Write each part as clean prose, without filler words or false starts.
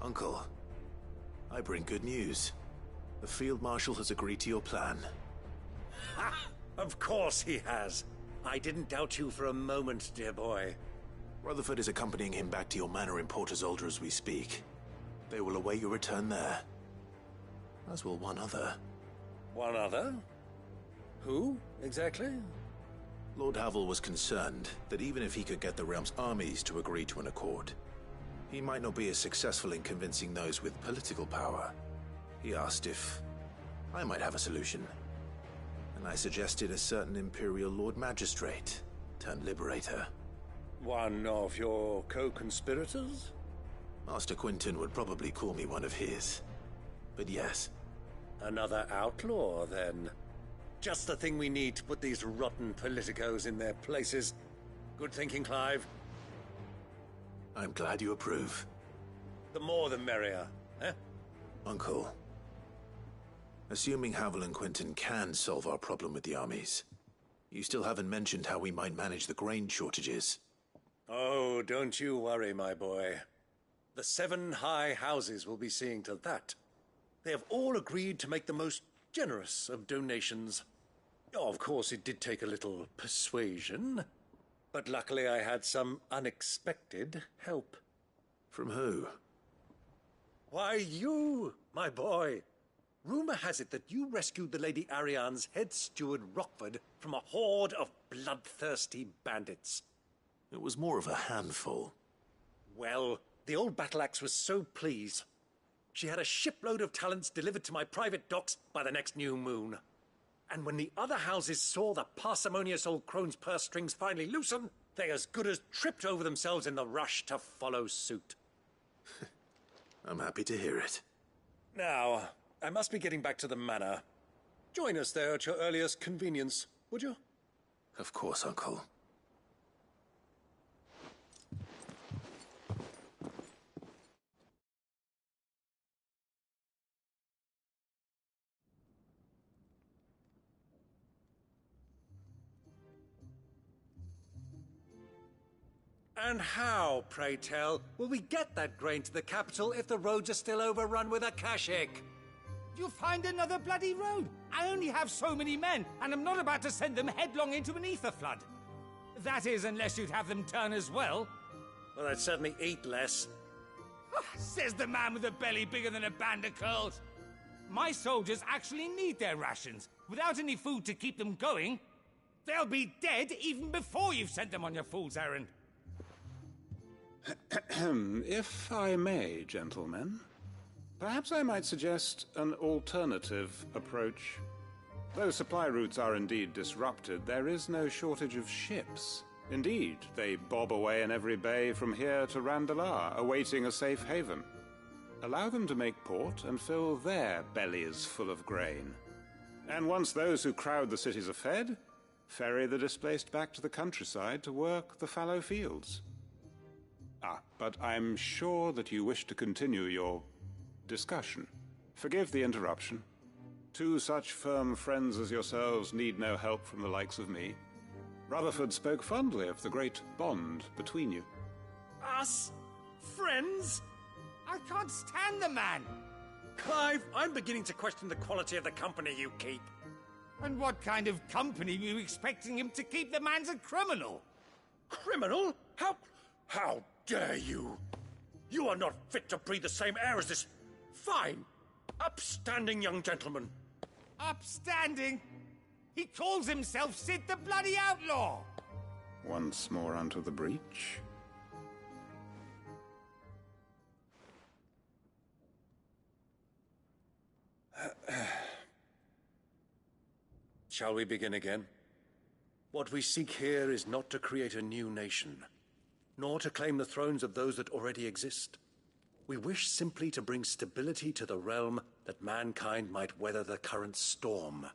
Uncle, I bring good news. The Field Marshal has agreed to your plan. Ha! Of course he has. I didn't doubt you for a moment, dear boy. Rutherford is accompanying him back to your manor in Port Isolde as we speak. They will await your return there. As will one other. One other? Who, exactly? Lord Havel was concerned that even if he could get the realm's armies to agree to an accord, he might not be as successful in convincing those with political power. He asked if I might have a solution, and I suggested a certain Imperial Lord Magistrate turned Liberator. One of your co-conspirators? Master Quinton would probably call me one of his, but yes. Another outlaw, then. Just the thing we need to put these rotten politicos in their places. Good thinking, Clive. I'm glad you approve. The more the merrier, eh? Uncle, assuming Havel and Quinton can solve our problem with the armies, you still haven't mentioned how we might manage the grain shortages. Oh, don't you worry, my boy. The 7 high houses will be seeing to that. They have all agreed to make the most generous of donations. Oh, of course, it did take a little persuasion, but luckily I had some unexpected help. From who? Why, you, my boy. Rumor has it that you rescued the Lady Ariane's head steward Rockford from a horde of bloodthirsty bandits. It was more of a handful. Well, the old battle-axe was so pleased. She had a shipload of talents delivered to my private docks by the next new moon. And when the other houses saw the parsimonious old crone's purse strings finally loosen, they as good as tripped over themselves in the rush to follow suit. I'm happy to hear it. Now, I must be getting back to the manor. Join us there at your earliest convenience, would you? Of course, Uncle. And how, pray tell, will we get that grain to the capital if the roads are still overrun with Akashic? You'll find another bloody road. I only have so many men, and I'm not about to send them headlong into an ether flood. That is, unless you'd have them turn as well. Well, I'd certainly eat less. Says the man with a belly bigger than a band of curls. My soldiers actually need their rations. Without any food to keep them going, they'll be dead even before you've sent them on your fool's errand. If I may, gentlemen, perhaps I might suggest an alternative approach. Though supply routes are indeed disrupted, there is no shortage of ships. Indeed, they bob away in every bay from here to Randalar, awaiting a safe haven. Allow them to make port and fill their bellies full of grain. And once those who crowd the cities are fed, ferry the displaced back to the countryside to work the fallow fields. But I'm sure that you wish to continue your discussion. Forgive the interruption. 2 such firm friends as yourselves need no help from the likes of me. Rutherford spoke fondly of the great bond between you. Us? Friends? I can't stand the man! Clive, I'm beginning to question the quality of the company you keep. And what kind of company were you expecting him to keep? The man's a criminal! Criminal? How dare you? You are not fit to breathe the same air as this fine, upstanding young gentleman. Upstanding? He calls himself Sid the Bloody Outlaw! Once more onto the breach. Shall we begin again? What we seek here is not to create a new nation, nor to claim the thrones of those that already exist. We wish simply to bring stability to the realm that mankind might weather the current storm.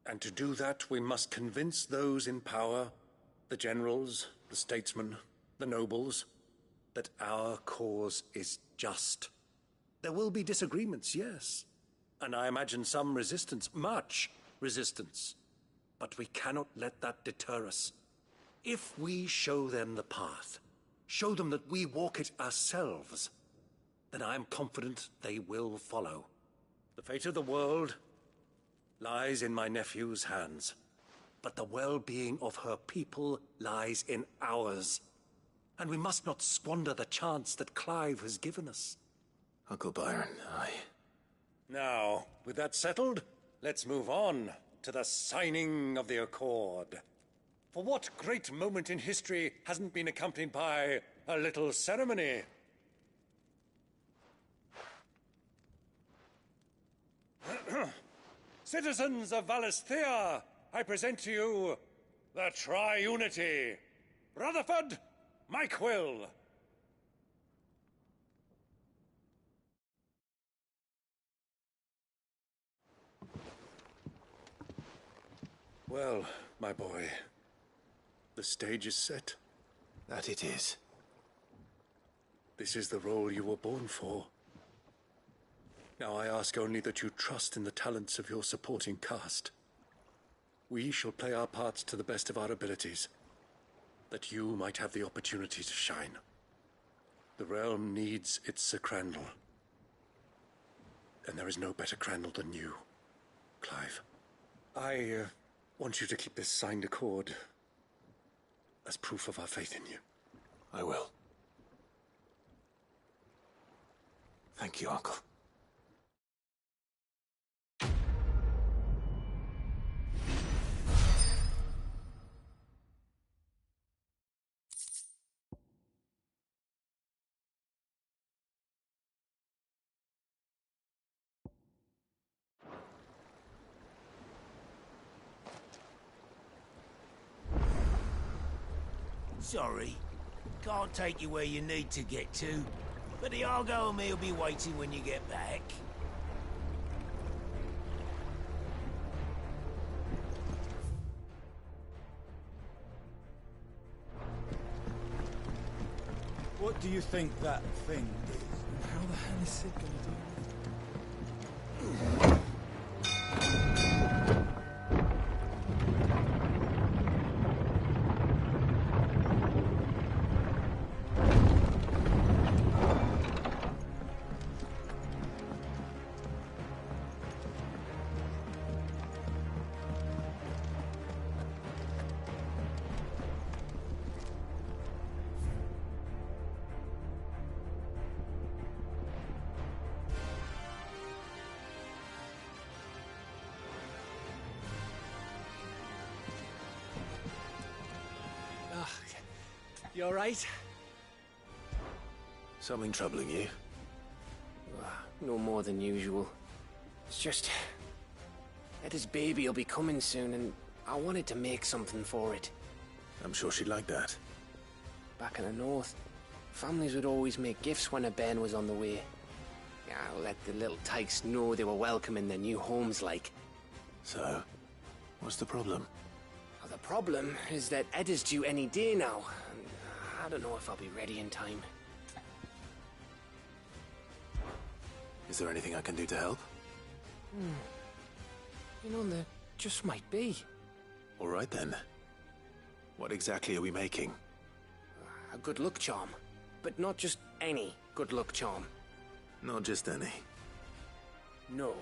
And to do that, we must convince those in power, the generals, the statesmen, the nobles, that our cause is just. There will be disagreements, yes, and I imagine some resistance, much resistance. But we cannot let that deter us. If we show them the path, show them that we walk it ourselves, then I am confident they will follow. The fate of the world lies in my nephew's hands, but the well-being of her people lies in ours. And we must not squander the chance that Clive has given us. Uncle Byron, Now, with that settled, let's move on to the signing of the Accord. For what great moment in history hasn't been accompanied by a little ceremony? Citizens of Valisthea, I present to you the Triunity. Rutherford, Mike Will. Well, my boy, the stage is set. that it is. This is the role you were born for. Now I ask only that you trust in the talents of your supporting cast. We shall play our parts to the best of our abilities, that you might have the opportunity to shine. The realm needs its Sir Crandall. And there is no better Crandall than you, Clive. I want you to keep this signed accord as proof of our faith in you. I will. Thank you, Uncle. Sorry. Can't take you where you need to get to. But the Argo and me will be waiting when you get back. What do you think that thing is? How the hell is Sid gonna do it? You alright? Something troubling you? No more than usual. It's just... Etta's baby will be coming soon, and I wanted to make something for it. I'm sure she'd like that. Back in the north, families would always make gifts when a bairn was on the way. Yeah, let the little tykes know they were welcome in their new homes, like. So, what's the problem? Well, the problem is that Etta's due any day now, and I don't know if I'll be ready in time. Is there anything I can do to help? You know, there just might be. All right then. What exactly are we making? A good luck charm. But not just any good luck charm. Not just any. No.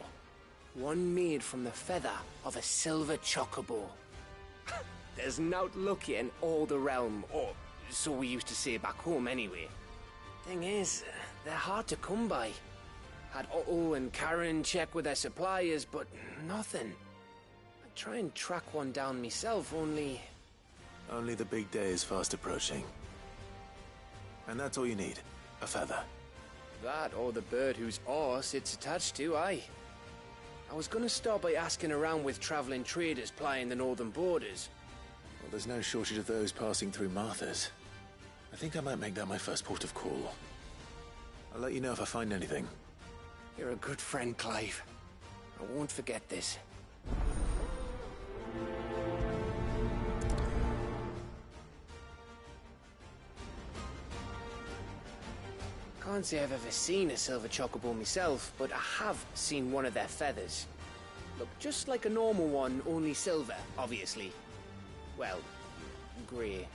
One made from the feather of a silver chocobo. There's naught lucky in all the realm, or so we used to say back home anyway. Thing is, they're hard to come by. Had Otto and Karen check with their suppliers, but nothing. I try and track one down myself, only... Only the big day is fast approaching. And that's all you need. A feather. That or the bird whose horse it's attached to, aye. I was gonna start by asking around with traveling traders plying the northern borders. Well, there's no shortage of those passing through Martha's. I think I might make that my first port of call. I'll let you know if I find anything. You're a good friend, Clive. I won't forget this. Can't say I've ever seen a silver chocobo myself, but I have seen one of their feathers. Look just like a normal one, only silver, obviously. Well, grey.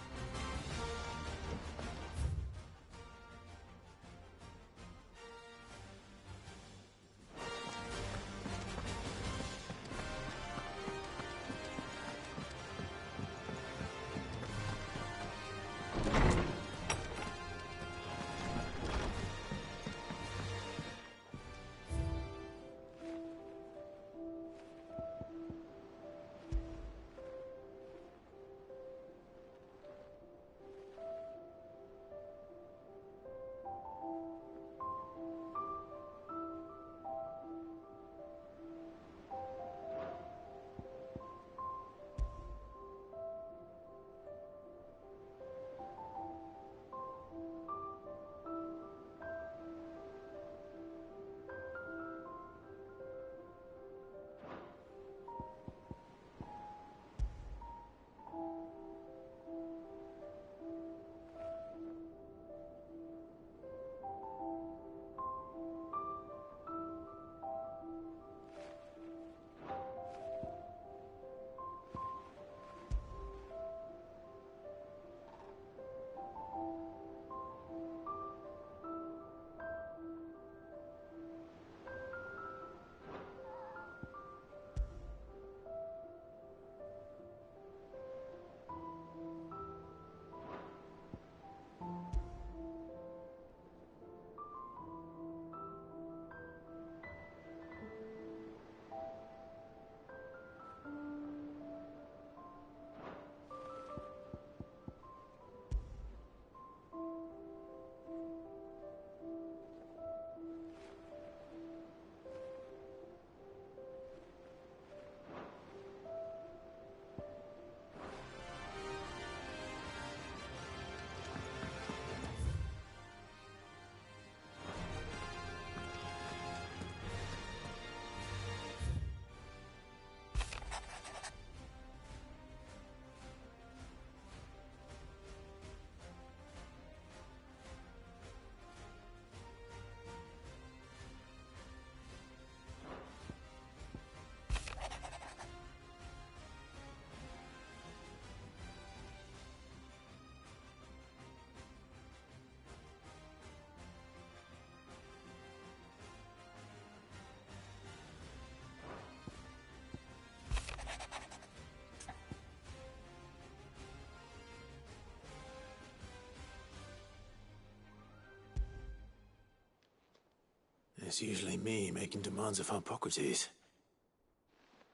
It's usually me making demands of Harpocrates.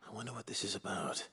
I wonder what this is about.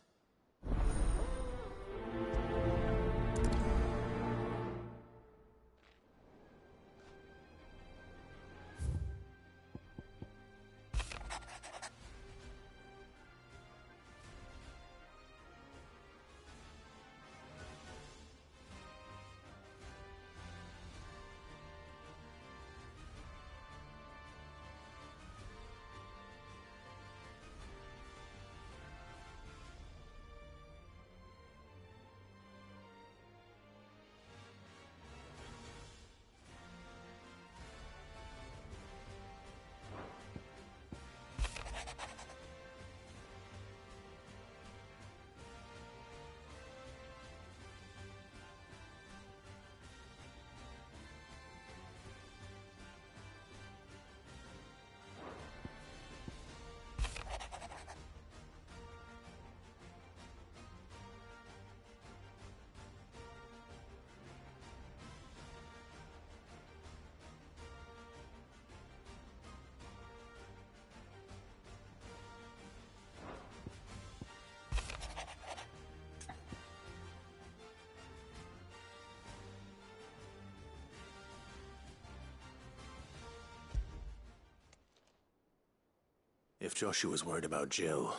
If Joshua's worried about Jill,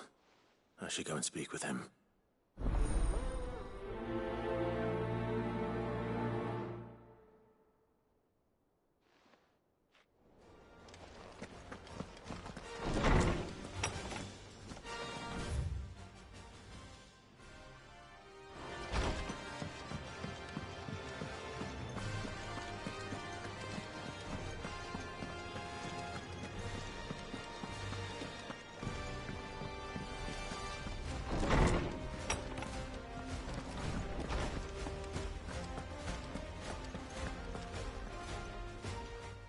I should go and speak with him.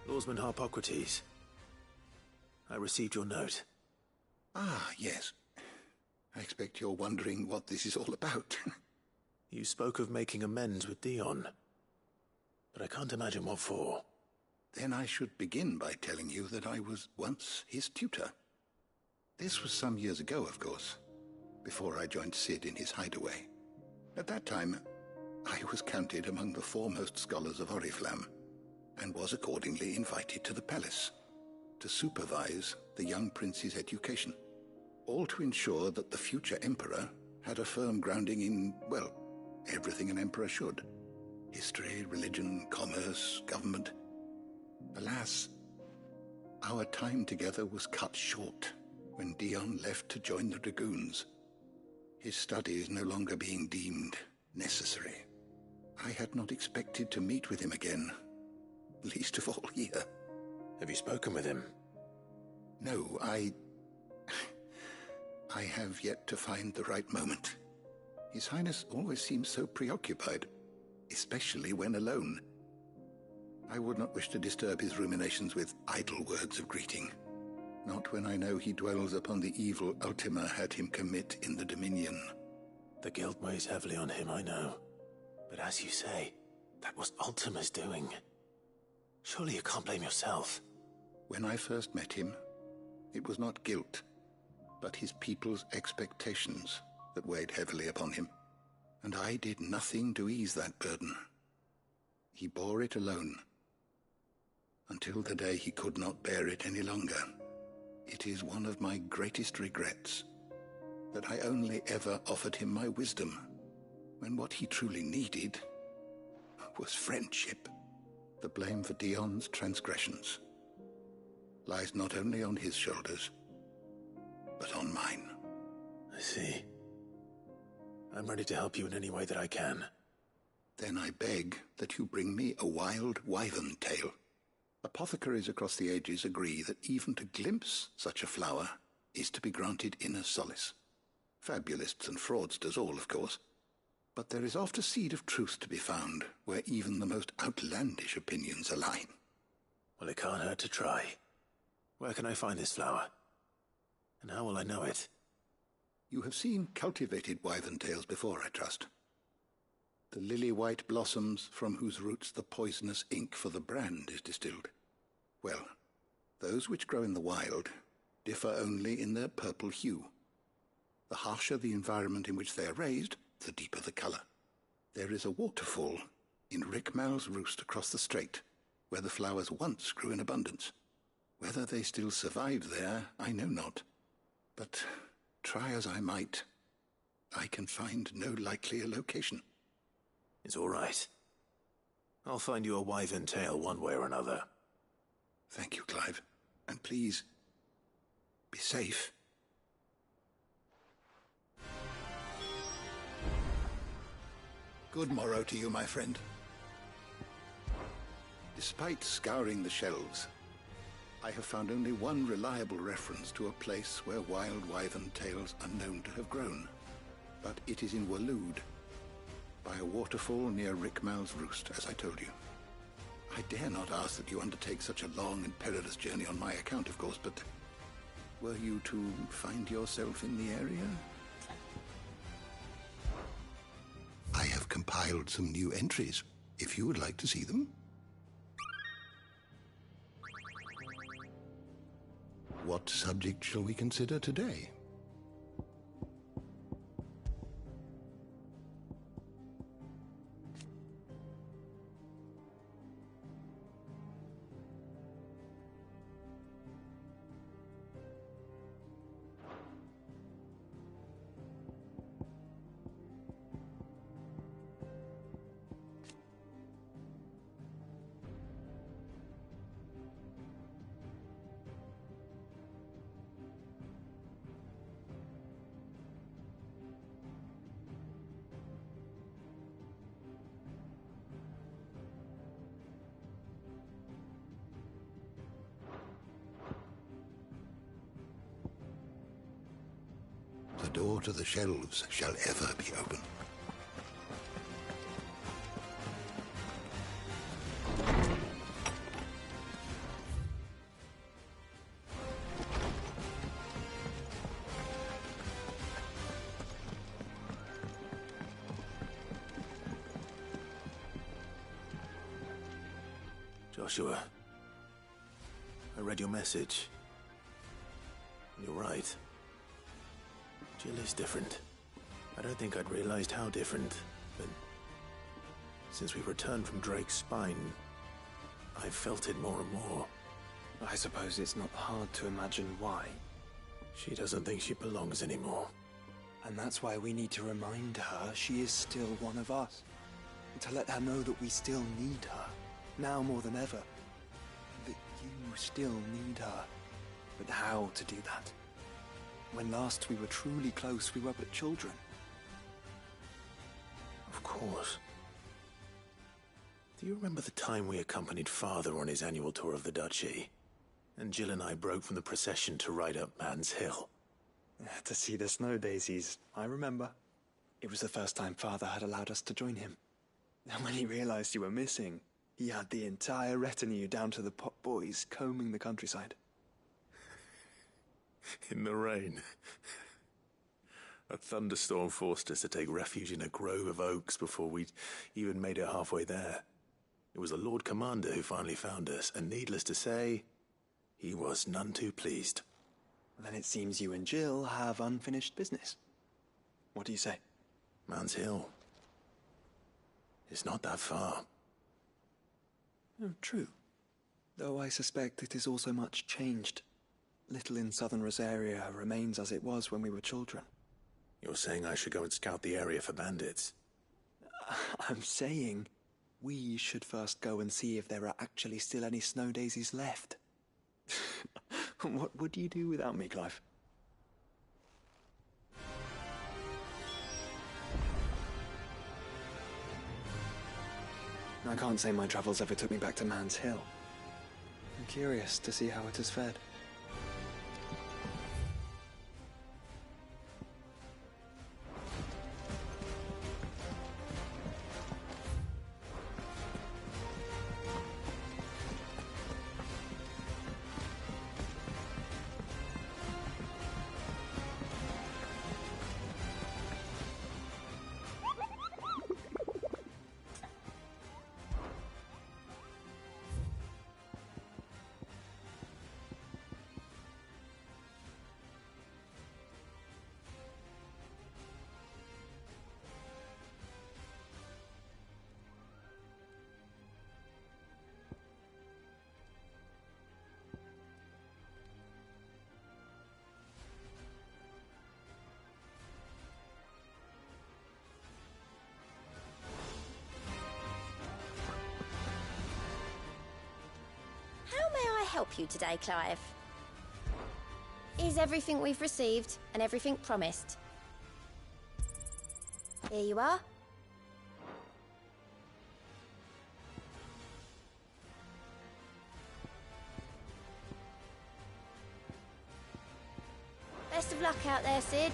Lawsman Harpocrates, I received your note. Ah, yes. I expect you're wondering what this is all about. You spoke of making amends with Dion, but I can't imagine what for. Then I should begin by telling you that I was once his tutor. This was some years ago, of course, before I joined Cid in his hideaway. At that time, I was counted among the foremost scholars of Oriflamme, and was accordingly invited to the palace to supervise the young prince's education, all to ensure that the future emperor had a firm grounding in, well, everything an emperor should. History, religion, commerce, government. Alas, our time together was cut short when Dion left to join the Dragoons, his studies no longer being deemed necessary. I had not expected to meet with him again, least of all here. Have you spoken with him? No, I have yet to find the right moment. His Highness always seems so preoccupied, especially when alone. I would not wish to disturb his ruminations with idle words of greeting, not when I know he dwells upon the evil Ultima had him commit in the Dominion. The guilt weighs heavily on him, I know. But as you say, that was Ultima's doing. Surely you can't blame yourself. When I first met him, it was not guilt, but his people's expectations that weighed heavily upon him, and I did nothing to ease that burden. He bore it alone, until the day he could not bear it any longer. It is one of my greatest regrets that I only ever offered him my wisdom, when what he truly needed was friendship. The blame for Dion's transgressions lies not only on his shoulders, but on mine. I see. I'm ready to help you in any way that I can. Then I beg that you bring me a wild wyvern tail. Apothecaries across the ages agree that even to glimpse such a flower is to be granted inner solace. Fabulists and fraudsters all, of course. But there is oft a seed of truth to be found where even the most outlandish opinions align. Well, it can't hurt to try. Where can I find this flower? And how will I know it? You have seen cultivated wyvern tails before, I trust. The lily-white blossoms from whose roots the poisonous ink for the brand is distilled. Well, Those which grow in the wild differ only in their purple hue. The harsher the environment in which they are raised, the deeper the color. There is a waterfall in Rickmal's Roost across the strait, where the flowers once grew in abundance. Whether they still survive there, I know not. But try as I might, I can find no likelier location. It's all right. I'll find you a wyvern tail one way or another. Thank you, Clive. And please, be safe. Good morrow to you, my friend. Despite scouring the shelves, I have found only one reliable reference to a place where wild wyvern tails are known to have grown. But it is in Waloed, by a waterfall near Rickmal's Roost, as I told you. I dare not ask that you undertake such a long and perilous journey on my account, of course, but were you to find yourself in the area? I have compiled some new entries, if you would like to see them. What subject shall we consider today? The door to the shelves shall ever be open. Joshua, I read your message. You're right. Jill is different. I don't think I'd realized how different, but since we returned from Drake's Spine, I've felt it more and more. I suppose it's not hard to imagine why. She doesn't think she belongs anymore. And that's why we need to remind her she is still one of us. And to let her know that we still need her, now more than ever. That you still need her. But how to do that? When last we were truly close, we were but children. Of course. Do you remember the time we accompanied Father on his annual tour of the Duchy? And Jill and I broke from the procession to ride up Man's Hill. To see the snow daisies, I remember. It was the first time Father had allowed us to join him. And when he realized you were missing, he had the entire retinue down to the pot boys combing the countryside. In the rain. A thunderstorm forced us to take refuge in a grove of oaks before we'd even made it halfway there. It was the Lord Commander who finally found us, and needless to say, he was none too pleased. Then it seems you and Jill have unfinished business. What do you say? Man's Hill. It's not that far. Oh, true. Though I suspect it is also much changed. Little in southern Rosaria remains as it was when we were children. You're saying I should go and scout the area for bandits? I'm saying we should first go and see if there are actually still any snow daisies left. What would you do without me, Clive? I can't say my travels ever took me back to Man's Hill. I'm curious to see how it has fared. help you today, Clive? Is everything we've received and everything promised? Here you are. Best of luck out there, Cid.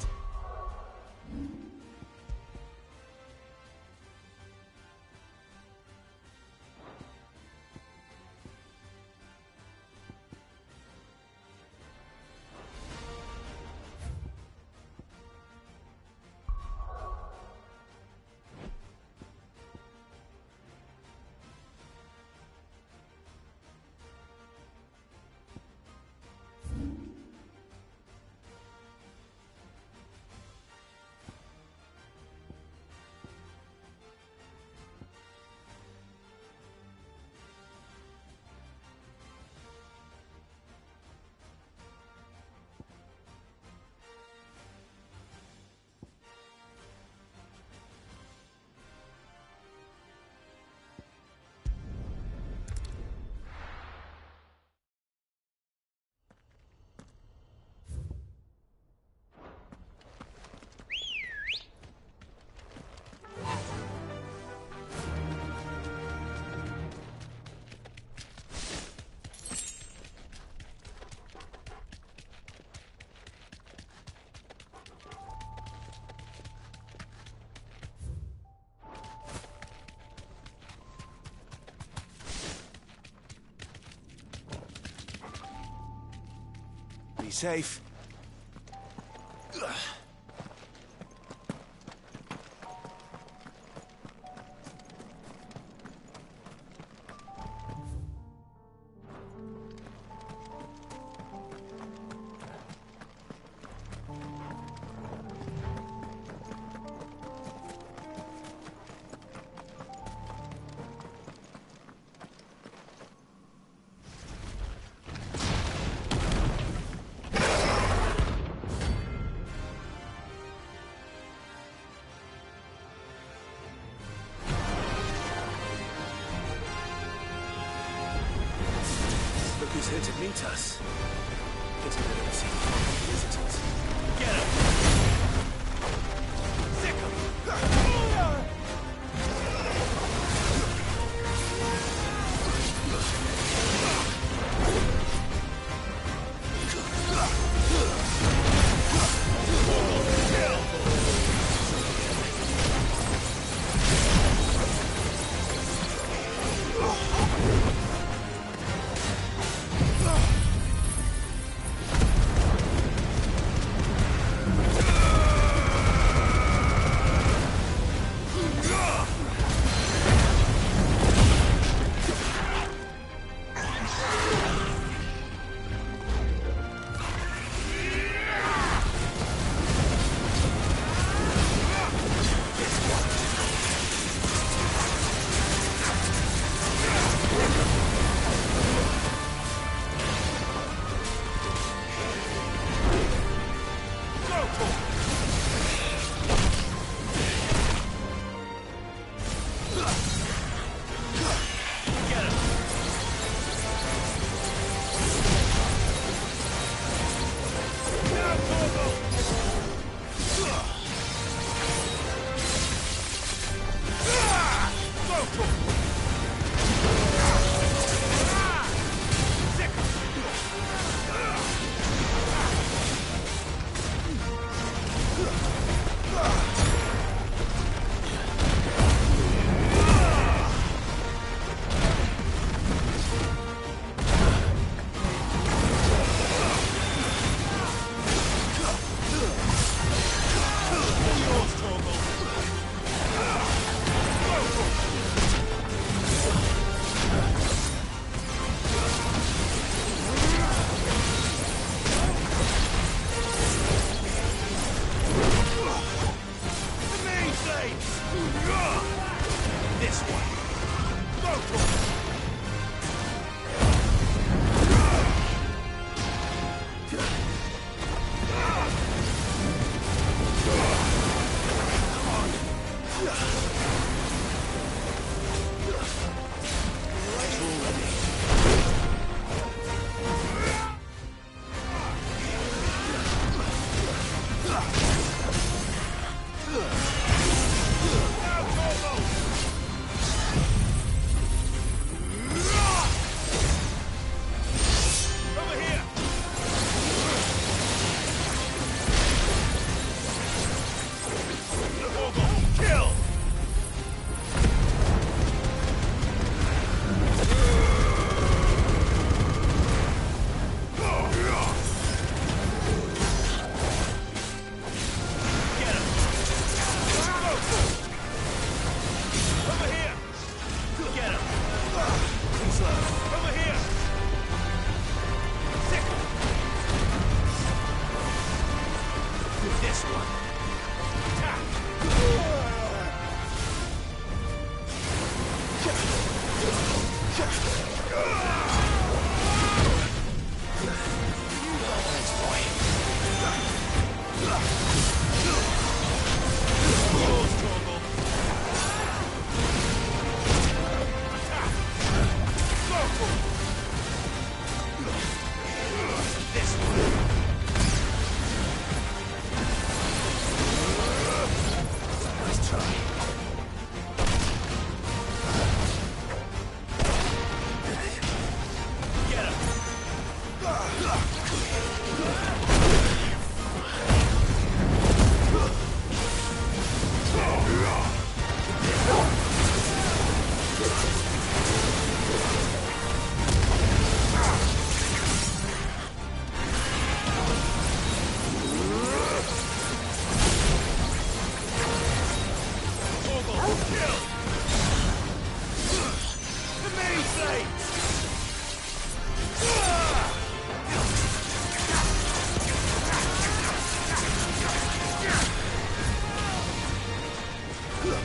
Be safe. Who's here to meet us? Pity they don't seem to be visitors. Get him! Sick 'em!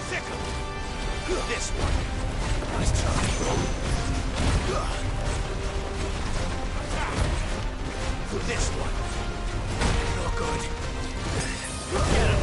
Sickle! This one! Nice try. This one! You're good. Get him!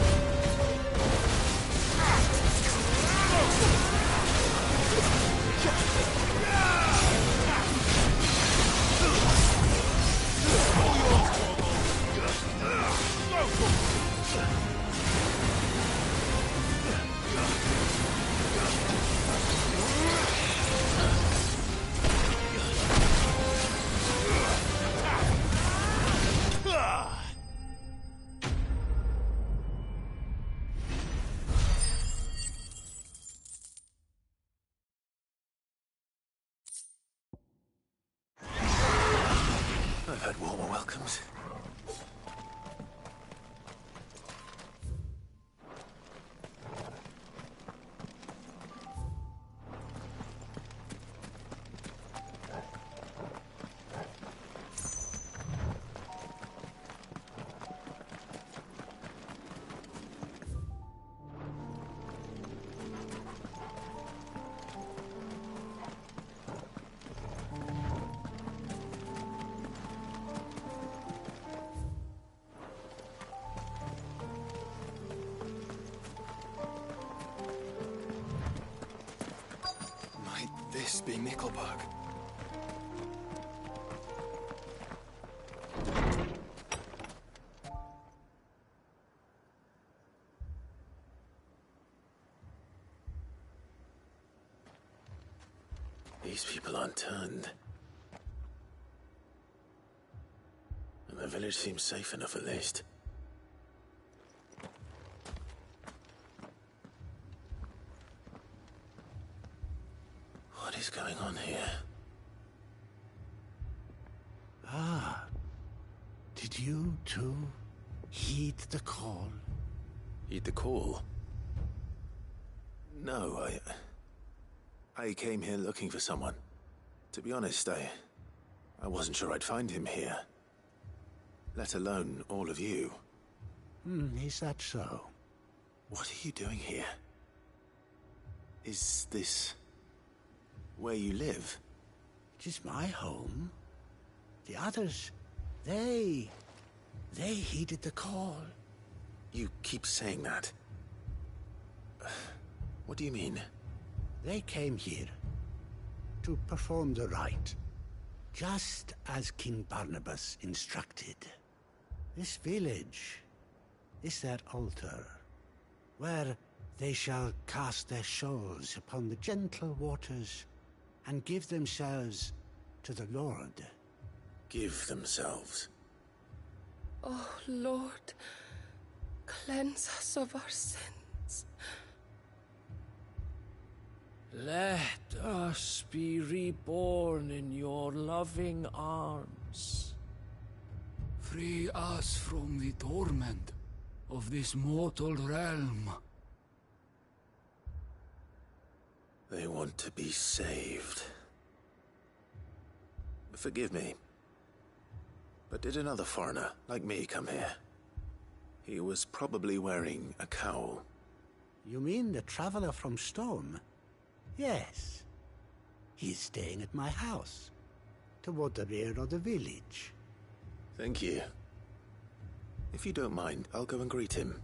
I've had warmer welcomes. This be Mickelberg. These people aren't turned. And the village seems safe enough at least. What is going on here? Ah. Did you, too, heed the call? Heed the call? No, I came here looking for someone. To be honest, I wasn't sure I'd find him here. Let alone all of you. Is that so? What are you doing here? Is this where you live? It is my home. The others, they heeded the call. You keep saying that. What do you mean? They came here to perform the rite, just as King Barnabas instructed. This village is their altar, where they shall cast their souls upon the gentle waters and give themselves to the Lord. Give themselves? Oh, Lord, cleanse us of our sins. Let us be reborn in your loving arms. Free us from the torment of this mortal realm. They want to be saved. Forgive me, but did another foreigner like me come here? He was probably wearing a cowl. You mean the traveler from Storm? Yes. He's staying at my house, toward the rear of the village. Thank you. If you don't mind, I'll go and greet him.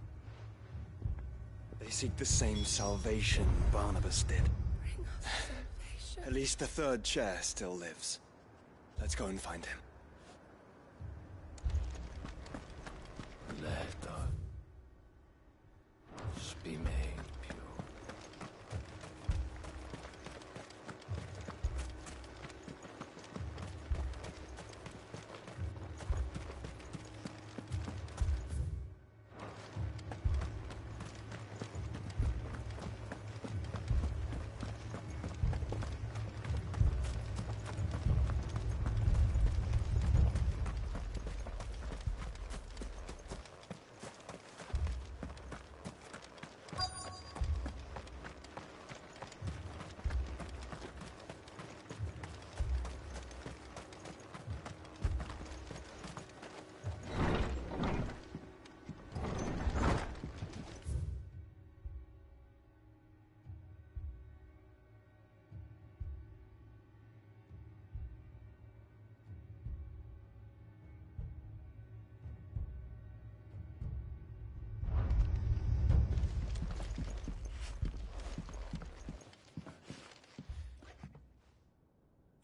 They seek the same salvation Barnabas did. Bring us salvation. At least the third chair still lives. Let's go and find him. Let us be made pure.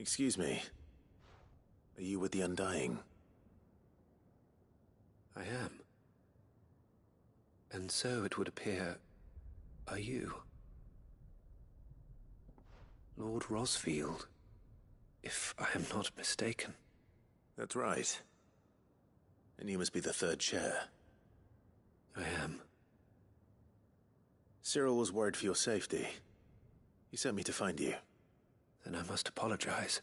Excuse me. Are you with the Undying? I am. And so it would appear, are you? Lord Rosfield, if I am not mistaken. That's right. And you must be the third chair. I am. Cyril was worried for your safety. He sent me to find you. Then I must apologize.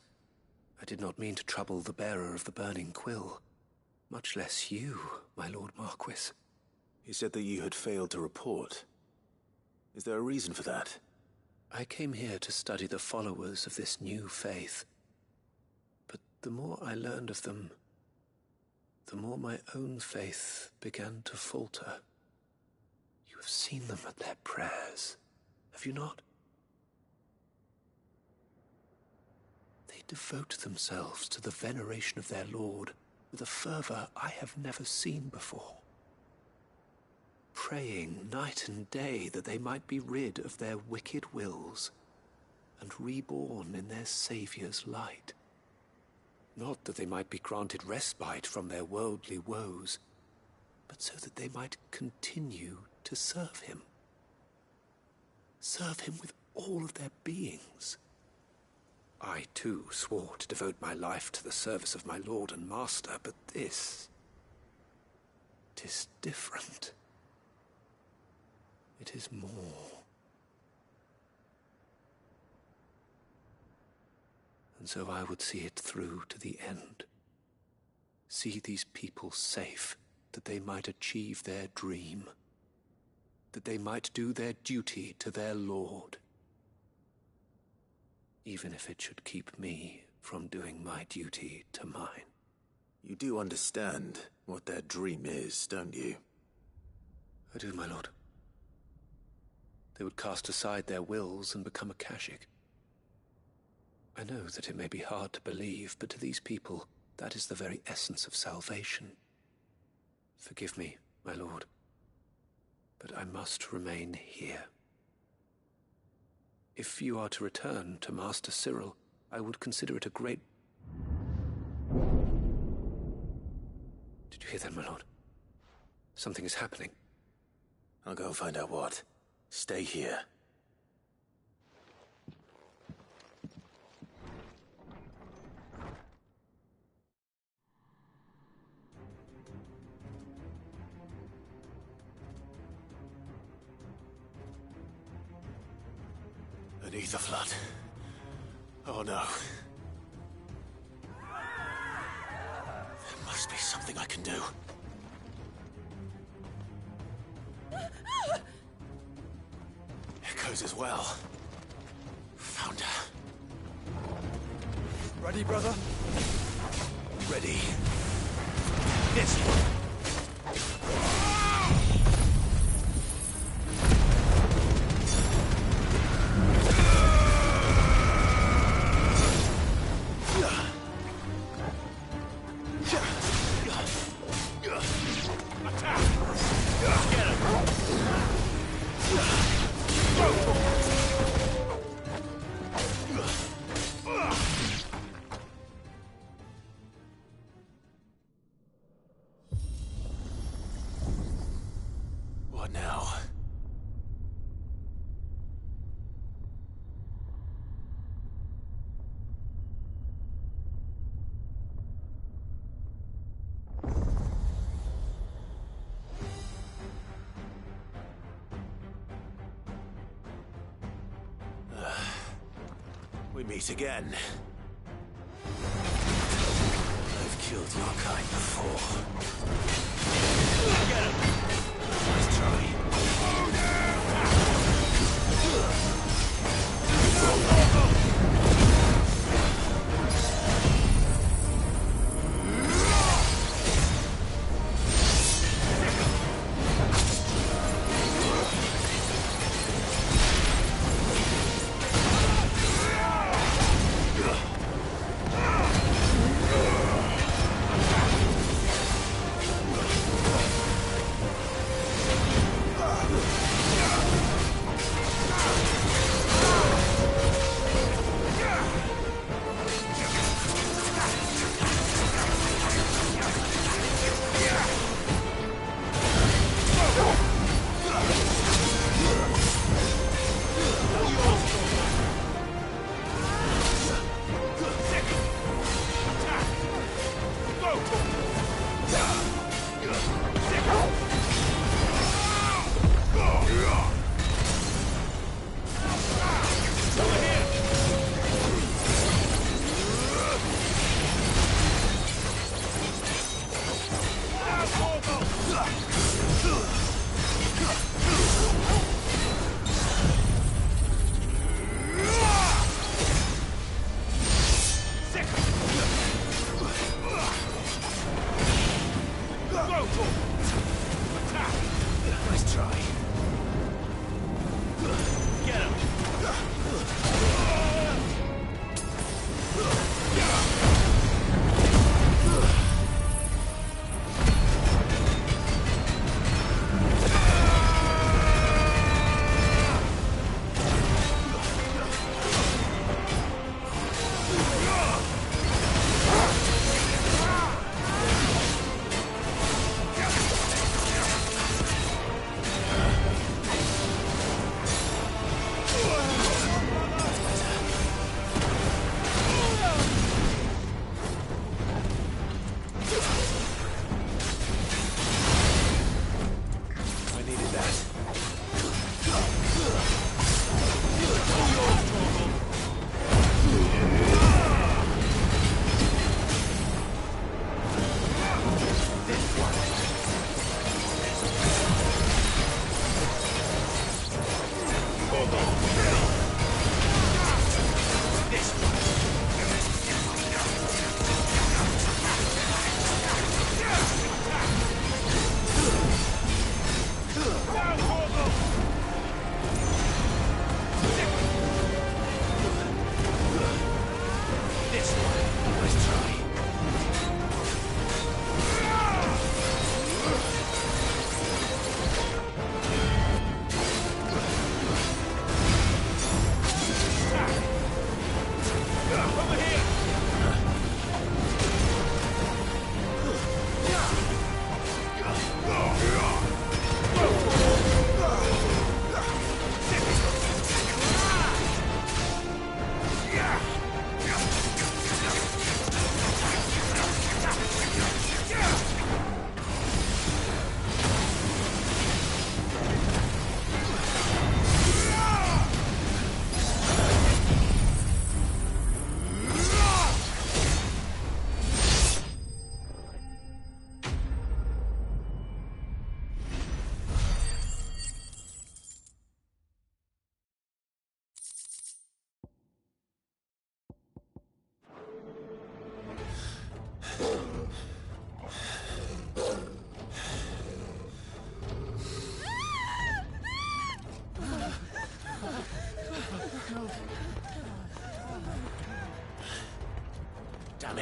I did not mean to trouble the bearer of the burning quill. Much less you, my Lord Marquis. He said that you had failed to report. Is there a reason for that? I came here to study the followers of this new faith. But the more I learned of them, the more my own faith began to falter. You have seen them at their prayers, have you not? They devote themselves to the veneration of their Lord with a fervor I have never seen before. Praying night and day that they might be rid of their wicked wills and reborn in their Saviour's light. Not that they might be granted respite from their worldly woes, but so that they might continue to serve him. Serve him with all of their beings. I, too, swore to devote my life to the service of my Lord and Master, but this... 'tis different. It is more. And so I would see it through to the end. See these people safe, that they might achieve their dream. That they might do their duty to their Lord. Even if it should keep me from doing my duty to mine. You do understand what their dream is, don't you? I do, my lord. They would cast aside their wills and become Akashic. I know that it may be hard to believe, but to these people, that is the very essence of salvation. Forgive me, my lord, but I must remain here. If you are to return to Master Cyril, I would consider it a great... Did you hear that, my lord? Something is happening. I'll go and find out what. Stay here. Beneath the flood. Oh no. There must be something I can do. Echoes as well. Found her. Ready, brother? Ready. Yes. What now? We meet again. I've killed your kind before. Get him! Nice try.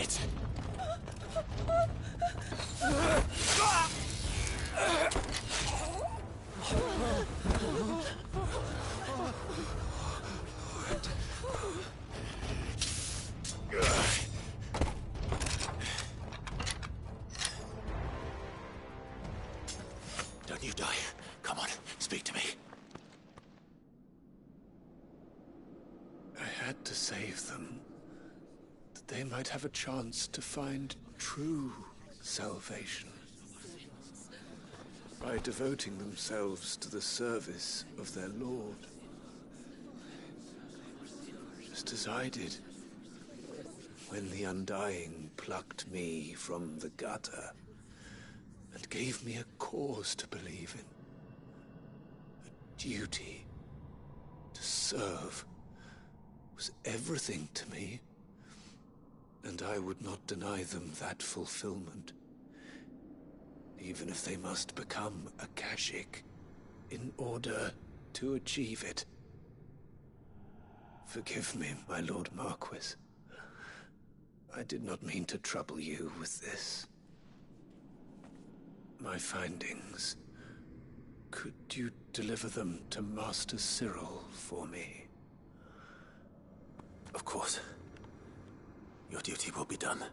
it! Don't you die. Come on, speak to me. I had to save them, that they might have a chance to find true salvation by devoting themselves to the service of their Lord. Just as I did when the Undying plucked me from the gutter and gave me a cause to believe in. A duty to serve was everything to me, and I would not deny them that fulfillment, even if they must become a Kashyyyk in order to achieve it. Forgive me, my Lord Marquis. I did not mean to trouble you with this. My findings. Could you deliver them to Master Cyril for me? Of course. Your duty will be done.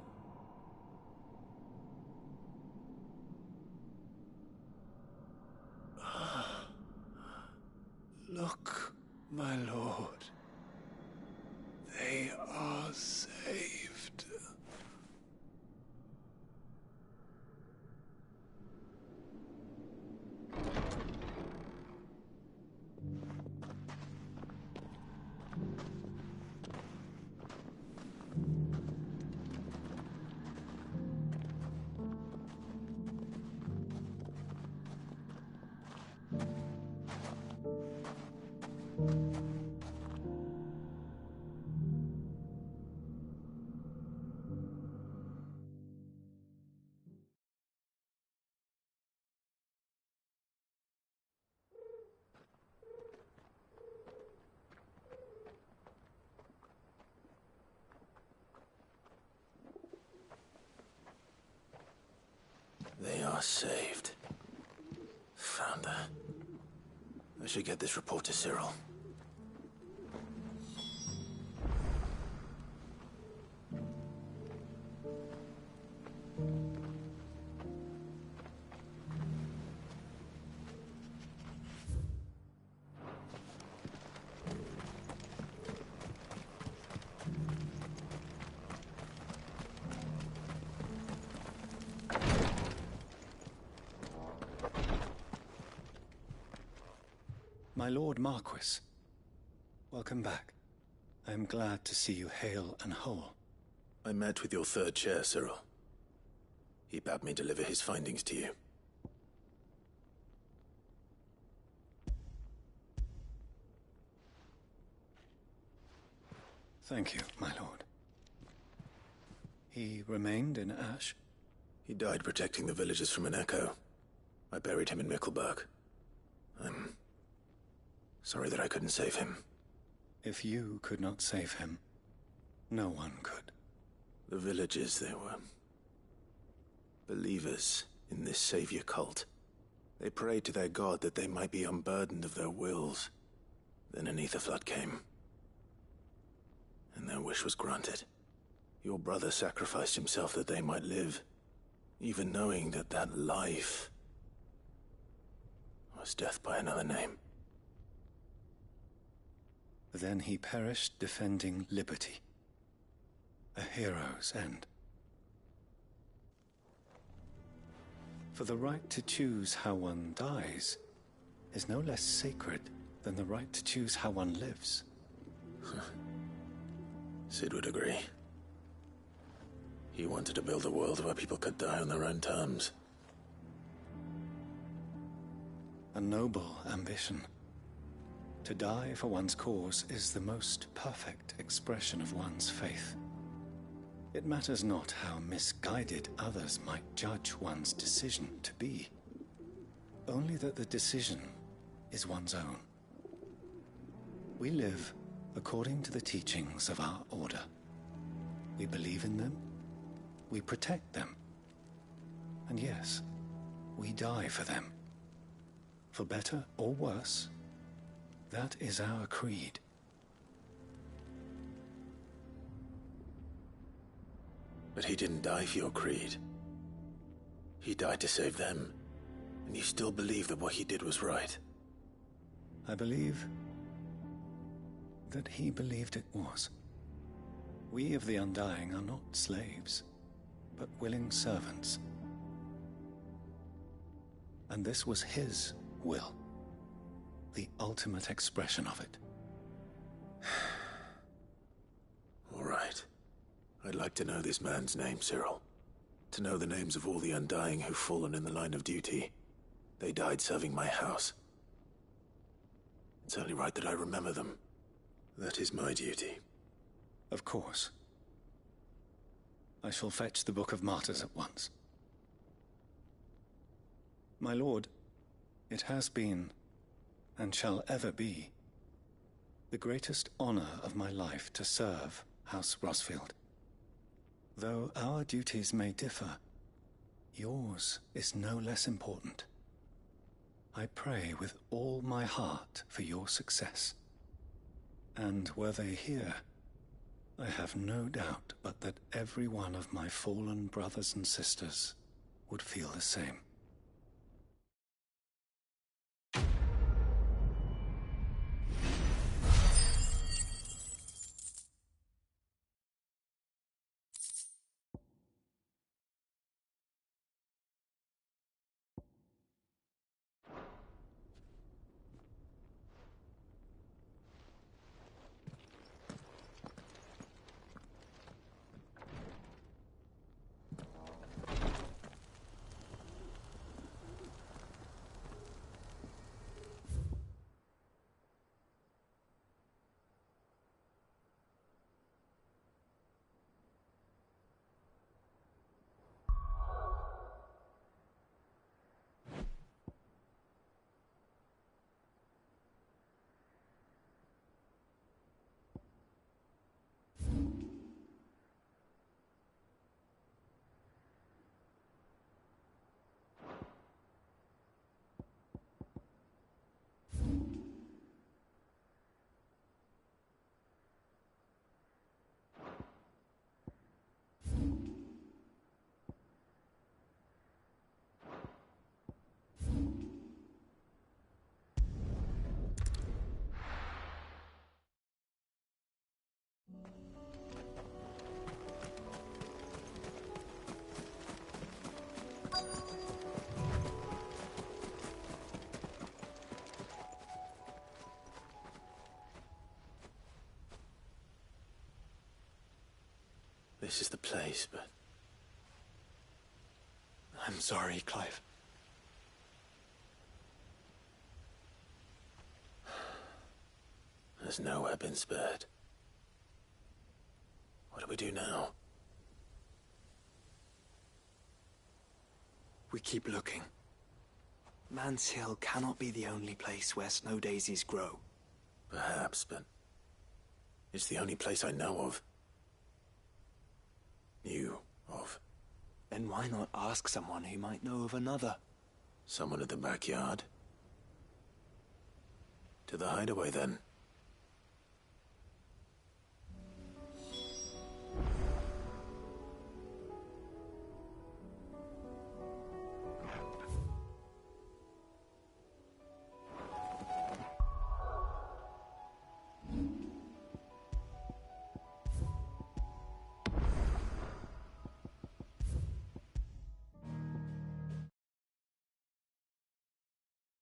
Look, my lord. They are saved. They are saved. Found her. I should get this report to Cyril. My Lord Marquis, welcome back. I am glad to see you hale and whole. I met with your third chair, Cyril. He bade me deliver his findings to you. Thank you, my lord. He remained in Ash? He died protecting the villagers from an echo. I buried him in Mickelberg. I'm sorry that I couldn't save him. If you could not save him, no one could. The villagers, they were believers in this savior cult. They prayed to their god that they might be unburdened of their wills. Then an ether flood came, and their wish was granted. Your brother sacrificed himself that they might live, even knowing that that life was death by another name. Then he perished defending liberty. A hero's end. For the right to choose how one dies is no less sacred than the right to choose how one lives. Sid would agree. He wanted to build a world where people could die on their own terms. A noble ambition. To die for one's cause is the most perfect expression of one's faith. It matters not how misguided others might judge one's decision to be. Only that the decision is one's own. We live according to the teachings of our order. We believe in them, We protect them. And yes, we die for them. For better or worse, that is our creed. But he didn't die for your creed. He died to save them. And you still believe that what he did was right? I believe that he believed it was. We of the Undying are not slaves, but willing servants. And this was his will, the ultimate expression of it. All right. I'd like to know this man's name, Cyril. To know the names of all the Undying who've fallen in the line of duty. They died serving my house. It's only right that I remember them. That is my duty. Of course. I shall fetch the Book of Martyrs at once. My lord, it has been, and shall ever be, the greatest honor of my life to serve House Rosfield. Though our duties may differ, yours is no less important. I pray with all my heart for your success. And were they here, I have no doubt but that every one of my fallen brothers and sisters would feel the same. This is the place, but... I'm sorry, Clive. Has nowhere been spared. What do we do now? We keep looking. Man's Hill cannot be the only place where snow daisies grow. Perhaps, but... it's the only place I know of. Knew of. Then why not ask someone who might know of another? Someone at the backyard? To the hideaway, then.